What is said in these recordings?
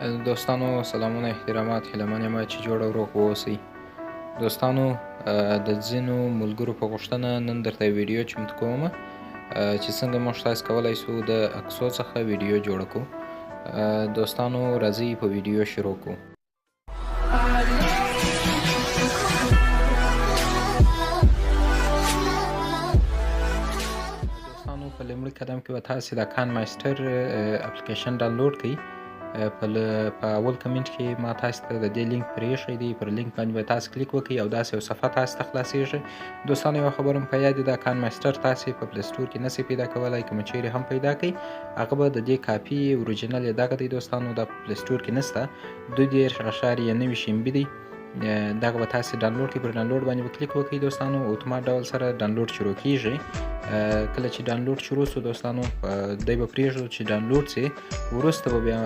دوستانو سلامونه احترامات هیله یم چې جوړ او روغ واوسئ. دوستانو د ځینو ملګرو په غوښتنه نن درته ویډیو چمتو کومه چې څنګه موږ تاسو کولی شو د عکسو څخه ویډیو جوړه کړو. دوستانو راځئ په ویډیو شروع کړو. دوستانو په لومړي قدم کې به تاسې د کان مایسټر اپلیکیشن ډاونلوډ کړئ. په اول کمنټ کې ما تاسو ته د دې لینک پرېښی دی. پر لینک باندې به تاسو کلیک وکړئ او داسې یو صفحه تاسو ته خلاصیږي. دوستانو یوه خبره مو په یاد وي، دا کان مایسټر تاسې په پلی سټور کې نسئ پیدا کولی. که مو چیرې هم پیدا کړئ هغه به د دې کاپي اوریجنل یې دغه دی. دوستانو دا په پلی سټور کې نشته، 2.9 MB دی. دغه به تاسې ډاونلوډ کړئ. پر ډاونلوډ باندې به کلیک وکړئ. دوستانو اتومات ډول سره ډاونلوډ شروع کیږي. کله چې ډاونلوډ شروع شو دوستانو دی به پرېږدو چې ډاونلوډ شي، وروسته به بیا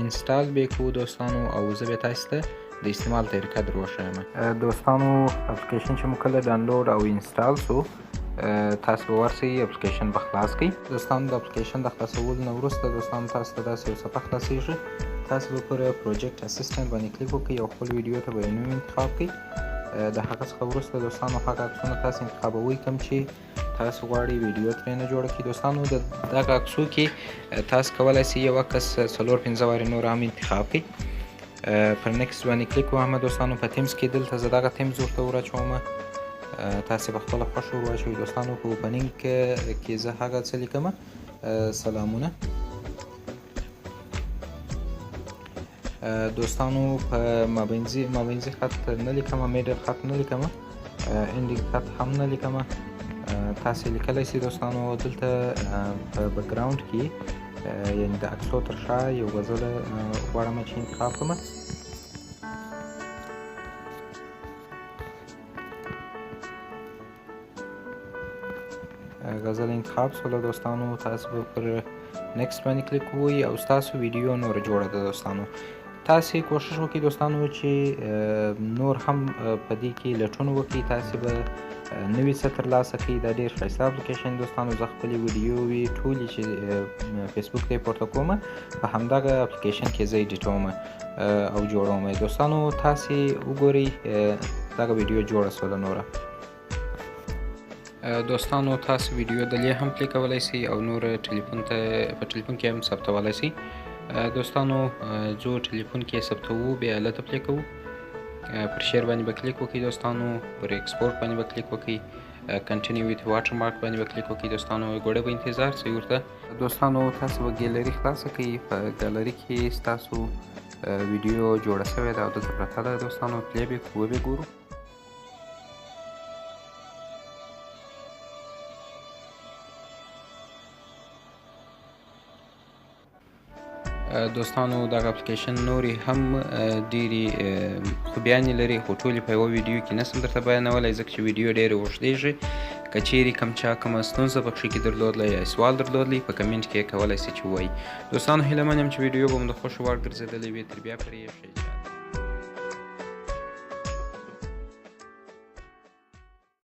انسټال به یې کوو دوستانو، او زه بیا تاسو ته د استعمال طریقه در وښیم. دوستانو اپلیکیشن چې مو کله ډاونلوډ او انسټال شو تاسو به ورسئ اپلیکیشن به خلاص کړئ. دوستانو د اپلیکیشن د خلاصولو نه وروسته دوستانو تاسو ته داسې یو صفحه خلاصیږي. تاسو به پر پروجیکټ اسسټنټ باندې کلیک وکړئ او خپل ویډیو ته به یو نوم انتخاب کړئ. د هغه څخه وروسته دوستانو هغه عکسونه تاسو انتخابوئ کوم چې تاسو غواړئ ویډیو ترېنه جوړه کړئ. دوستانو د دغه عکسو کې تاسو کولی شئ یو عکس 4-5 وارې نور هم انتخاب کړئ. پر نیکسټ باندې کلیک وهم. دوستانو په تیمز کې دلته زه دغه تیمز ورته وراچوم. تاسې په خپله خوښه ور واچوئ. دوستانو په اوپنینګ کې زه هغه څه لیکم: سلامونه. دوستانو په مابینځي خط نه لیکم، میډل خط نه لیکم، انډینګ خط هم نه لیکم. تاسې لیکلی شئ. دوستانو دلته په بیکګراوند کې یعنې د عکسو تر شا یو غزله غواړم چې انتخاب کړم. غزل انتخاب شوله. دوستانو تاسو به پر نیکسټ باندې کلیک ووهئ او ستاسو ویډیو نوره جوړه ده. دوستانو تاسې کوشش وکړئ دوستانو چې نور هم په دې کې لټون وکړئ. تاسې به نوي څه ترلاسه کړئ. دا ډېر ښایسته اپلیکیشن دوستانو. زه خپلې ویډیوې ټولې چې فیسبوک ته یې پورته کوم په همدغه اپلیکیشن کې زه ایډیټوم او جوړوم. دوستانو تاسې وګورئ دغه ویډیو جوړه شوله نوره. دوستانو تاسو ویډیو دلې هم پلی کولی شئ او نور په ټلیفون کې هم ثبتولی شئ. دوستانو زه ټلیفون کې ثبتوو، بیا هلته پلی کوو. پر شیر باندې به کلیک وکړئ. دوستانو پر ایکسپورټ باندې به کلیک وکړئ. کنټینیو ویت واټر مارک باندې به کلیک وکړئ. دوستانو ګوډه به انتظار شئ ورته. دوستانو تاسو به ګیلري خلاصه کړئ. په ګیلري کې ستاسو ویډیو جوړه شوې ده او دلته پرته ده. دوستانو پلی به کړو، وبې ګورو. دوستانو دغه اپلیکیشن نورې هم ډېرې خوبیانې لري، خو ټولې په یوه ویډیو کې نشم درته بیانولی ځکه چې ویډیو ډېرې اوږدېږي. که چیرې کوم چا کومه ستونزه په کښې کې درلودلی یا سوال درلودلی په کمنټ کې یې کولی شئ چې ووایي. دوستانو هیله من یم چې ویډیو به مو د خوښې وړ ګرځېدلې وي. تر بیا پرې ایښی.